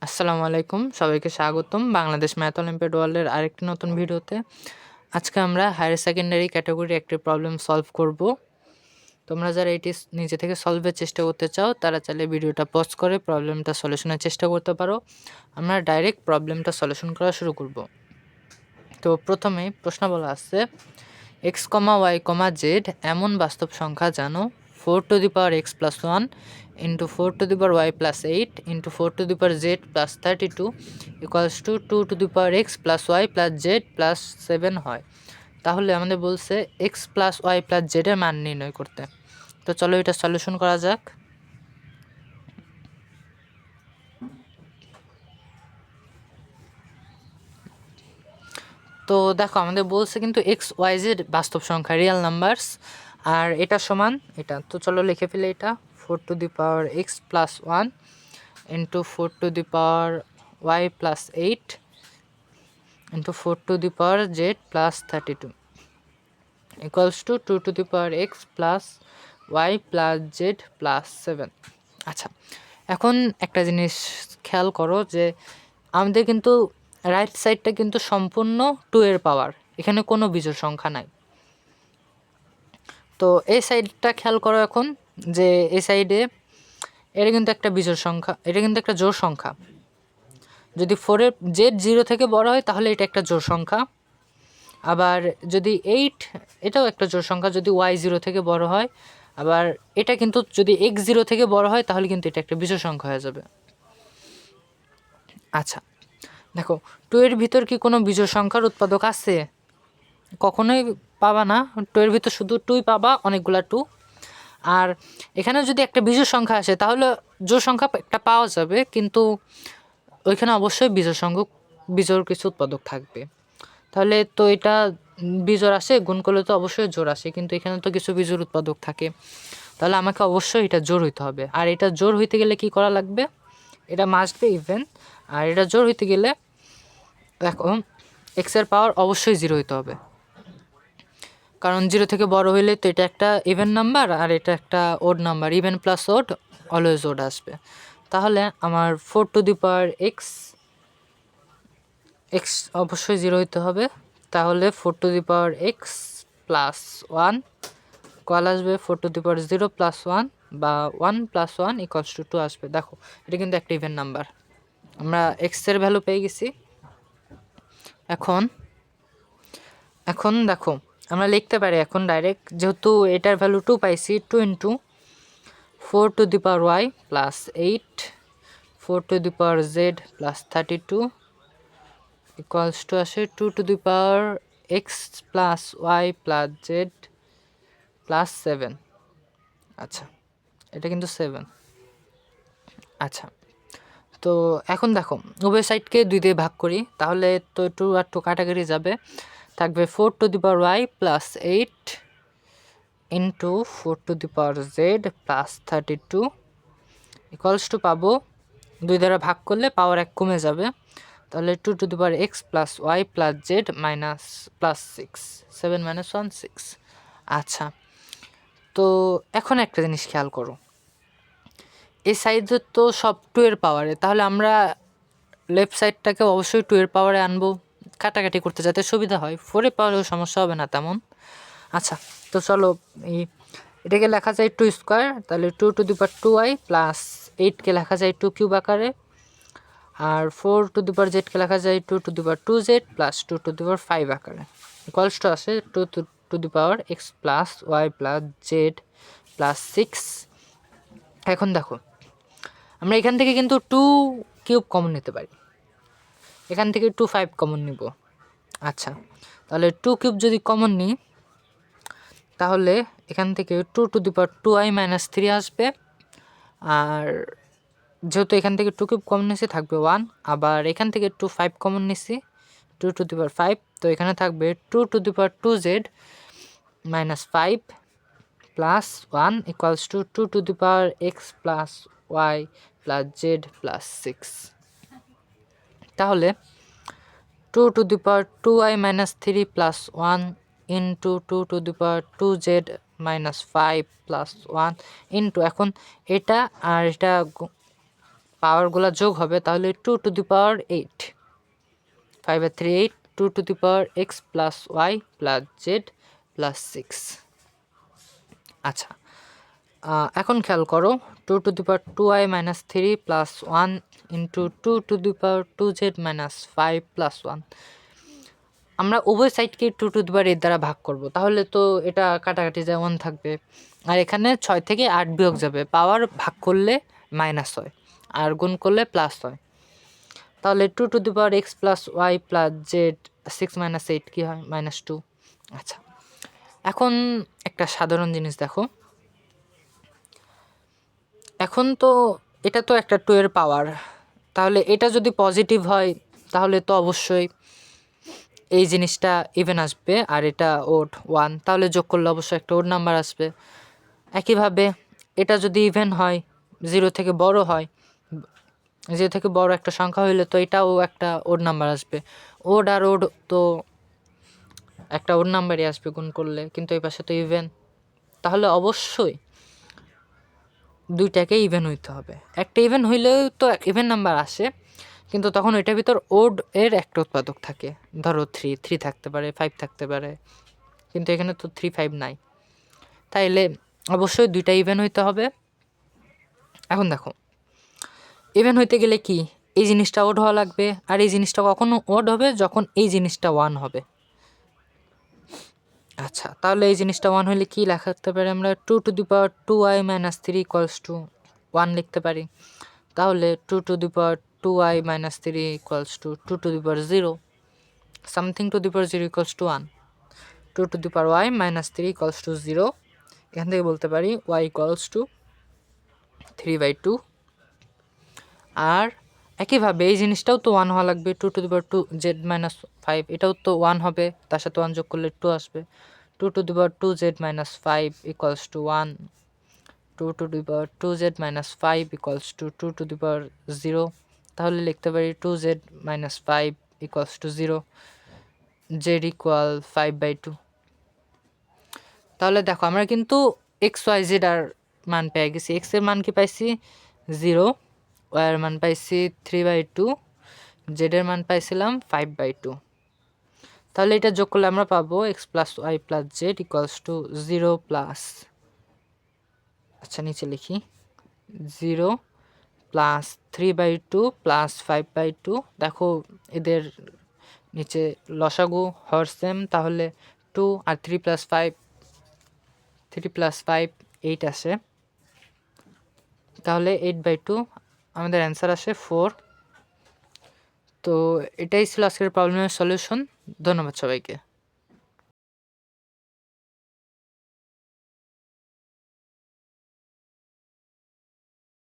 আসসালামু আলাইকুম, সবাইকে স্বাগতম বাংলাদেশ ম্যাথ অলিম্পিয়াড ওয়ার্ল্ডের আরেকটি নতুন ভিডিওতে। আজকে আমরা হায়ার সেকেন্ডারি ক্যাটাগরি একটি প্রবলেম সলভ করব। তোমরা যারা এটি নিজে থেকে সলভের চেষ্টা করতে চাও তারা চাইলে ভিডিওটা পজ করে প্রবলেমটা সলিউশনের চেষ্টা করতে পারো। আমরা ডাইরেক্ট প্রবলেমটা সলিউশন করা শুরু করব। তো প্রথমেই প্রশ্ন বলা আছে এক্স কমা ওয়াই কমা জেড এমন বাস্তব সংখ্যা জানো 4^x+1 into 4^y+8 into 4^z plus 32 equals to 2^x+y+z+7 হয়। তাহলে আমাদের বলছে x plus y plus z এর মান নির্ণয় করতে। তো চলো এটা সলিউশন করা যাক। তো দেখো আমাদের বলছে কিন্তু এক্স ওয়াই জেড বাস্তব সংখ্যা রিয়েল নাম্বারস, আর এটা সমান এটা। তো চলো লিখে ফেলে এটা 4^x+1 into 4^y+8 into 4^z+32 equals to 2^x+y+z+7। আচ্ছা, এখন একটা জিনিস খেয়াল করো যে আমাদের কিন্তু রাইট সাইডটা কিন্তু সম্পূর্ণ 2 এর পাওয়ার, এখানে কোনো বিজোড় সংখ্যা নাই। তো এই সাইডটা খেয়াল করো এখন যে এই সাইডে এটা কিন্তু একটা বিজোড় সংখ্যা, এটা কিন্তু একটা জোড় সংখ্যা। যদি 4-এর জেড 0 থেকে বড় হয় তাহলে এটা একটা জোড় সংখ্যা, আবার যদি 8 এটাও একটা জোড় সংখ্যা যদি ওয়াই 0 থেকে বড় হয়, আবার এটা কিন্তু যদি x 0 থেকে বড় হয় তাহলে কিন্তু এটা একটা বিজোড় সংখ্যা হয়ে যাবে। আচ্ছা দেখো 2 এর ভিতর কি কোনো বিজোড় সংখ্যার উৎপাদক আছে? কখনোই পাবা না। 2 এর ভিতর শুধু 2ই পাবা, অনেকগুলা 2। আর এখানে যদি একটা বিজোড় সংখ্যা আসে তাহলে জোড় সংখ্যা একটা পাওয়া যাবে, কিন্তু ওইখানে অবশ্যই বিজোড় কিছু উৎপাদক থাকবে। তাহলে তো এটা বিজোড় আসে, গুণ করলে তো অবশ্যই জোড় আসে, কিন্তু এখানে তো কিছু বিজোড় উৎপাদক থাকে। তাহলে আমাকে অবশ্যই এটা জোড় হইতে হবে। আর এটা জোড় হইতে গেলে কি করা লাগবে? এটা মাস্ট বি ইভেন। আর এটা জোড় হইতে গেলে দেখো এক্সের পাওয়ার অবশ্যই 0 হইতে হবে, কারণ 0 থেকে বড় হইলে তো এটা একটা ইভেন নাম্বার আর এটা একটা odd number. Even plus odd always odd আসবে। তাহলে আমার 4^x অবশ্যই 0 হইতে হবে। তাহলে 4^x+1 কল আসবে 4^0+1 বা 1+1 = 2 আসবে। দেখো এটা কিন্তু একটা ইভেন নাম্বার, আমরা এক্সের ভ্যালু পেয়ে গেছি। এখন দেখো আমরা লিখতে পারি এখন ডাইরেক্ট, যেহেতু এটার ভ্যালু 2 পাইছি, 2 × 4^y+8 4^z+32 equals to আসে 2^x+y+z+7। আচ্ছা এটা কিন্তু 7। আচ্ছা তো এখন দেখো উভয় সাইডকে 2 দিয়ে ভাগ করি, তাহলে তো 2 আর 2 কাটাকাটি যাবে, থাকবে 4^y+8 into 4^z+32 equals to পাবো 2 দ্বারা ভাগ করলে পাওয়ার 1 কমে যাবে, তাহলে 2^x+y+z-6 7 - 1 6। আচ্ছা তো এখন একটা জিনিস খেয়াল করো, এই সাইডে তো সব 2 এর পাওয়ারে, তাহলে আমরা লেফট সাইডটাকে অবশ্যই 2 এর পাওয়ারে আনবো কাটাকাটি করতে যাতে সুবিধা হয়। 4 এর পাওয়ারেও সমস্যা হবে না তেমন। আচ্ছা তো চলো এটাকে লেখা যায় 2 স্কোয়ার, তাহলে 2^2y + 8কে লেখা যায় 2³ আকারে, আর 4^z কে লেখা যায় 2^2z + 2^5 আকারে, ইকুয়ালস টু আসে 2^x+y+z+6। এখন দেখো আমরা এখান থেকে কিন্তু 2³ কমন নিতে পারি, এখান থেকে 2 5 কমন নিব। আচ্ছা তাহলে 2³ যদি কমন নিই তাহলে এখান থেকে 2^2i-3 আসবে, আর যেহেতু এখান থেকে 2³ কমন নিছি থাকবে 1, আবার এখান থেকে 2 5 কমন নিছি 2^5, তো এখানে থাকবে 2^2z-5 + 1 equals to 2^x+y+z+6। তাহলে 2^2i-3 + 1 into 2^2z-5 + 1 into এখন এটা আর এটা পাওয়ারগুলো যোগ হবে, তাহলে 2 টু দি পাওয়ার 8, 5 আর 3 8, 2 to the power X plus Y plus Z plus 6। আচ্ছা, এখন খেয়াল করো, 2 to the power 2i minus 3 plus 1 into 2 to the power 2z minus 5 plus 1। আমরা উভয় সাইডকে 2 টু দি পাওয়ার 8 দ্বারা ভাগ করব, তাহলে তো এটা কাটাকাটি যায় 1 থাকবে, আর এখানে 6 থেকে 8 বিয়োগ যাবে, পাওয়ার ভাগ করলে মাইনাস হয় আর গুণ করলে প্লাস হয়। তাহলে 2 to the power X plus Y plus Z 6 minus 8 কী হয়? -2। আচ্ছা, এখন একটা সাধারণ জিনিস দেখো, এখন তো এটা তো একটা 2 এর পাওয়ার, তাহলে এটা যদি পজিটিভ হয় তাহলে তো অবশ্যই এই জিনিসটা ইভেন আসবে, আর এটা ওড 1, তাহলে যোগ করলে অবশ্যই একটা ওড নাম্বার আসবে। একইভাবে এটা যদি ইভেন হয়, 0 থেকে বড় হয়, 0 থেকে বড় একটা সংখ্যা হইলে তো এটাও একটা ওড নাম্বার আসবে। ওড আর ওড তো একটা ওড নাম্বারই আসবে গুণ করলে, কিন্তু এই পাশে তো ইভেন, তাহলে অবশ্যই দুইটাকে ইভেন হইতে হবে। একটা ইভেন হইলেও তো ইভেন নাম্বার আসে, কিন্তু তখন ওইটার ভিতর ওড এর একটা উৎপাদক থাকে, ধরো 3 থাকতে পারে, 5 থাকতে পারে, কিন্তু এখানে তো 3 5 নাই, তাইলে অবশ্যই দুইটা ইভেন হইতে হবে। এখন দেখো, ইভেন হইতে গেলে কি এই জিনিসটা ওড হওয়া লাগবে, আর এই জিনিসটা কখনো ওড হবে যখন এই জিনিসটা 1 হবে। আচ্ছা, তাহলে এই জিনিসটা 1 হলে কি লেখাতে পারি আমরা? 2 to the power 2i minus 3 equals to 1 লিখতে পারি। তাহলে 2 to the power 2i minus 3 equals to 2 to the power 0, something to the power 0 equals to 1, 2 to the power y minus 3 equals to 0। এখান থেকে বলতে পারি y ইকুয়ালস টু 3/2। আর একইভাবে এই জিনিসটাও তো 1 হওয়া লাগবে, 2 to the power 2z minus 5, এটাও তো 1 হবে, তার সাথে 1 যোগ করলে 2 আসবে। 2 to the power 2z minus 5 equals to 1, 2 to the power 2z minus 5 equals to 2 to the power 0, তাহলে লিখতে পারি 2z minus 5 equals to 0, z equal 5/2। তাহলে দেখো আমরা কিন্তু এক্স ওয়াই জেড আর মান পেয়ে গেছি। এক্স এর মান কি পাইছি 0, ওয়াই এর মান পাইছি 3/2, জেড এর মান পাইছিলাম 5/2। তাহলে এটা যোগ করলে আমরা পাবো X plus Y plus Z equals to 0 plus, আচ্ছা নিচে লিখি, 0 প্লাস 3/2 প্লাস 5/2। দেখো এদের নিচে লসাগু হর সেম, তাহলে 2 আর 3 প্লাস 5, 3 প্লাস 5 8 আসে, তাহলে 8/2 আমাদের অ্যান্সার আসে 4। তো এটাই ছিল আজকের প্রবলেমের সলিউশন। ধন্যবাদ সবাইকে।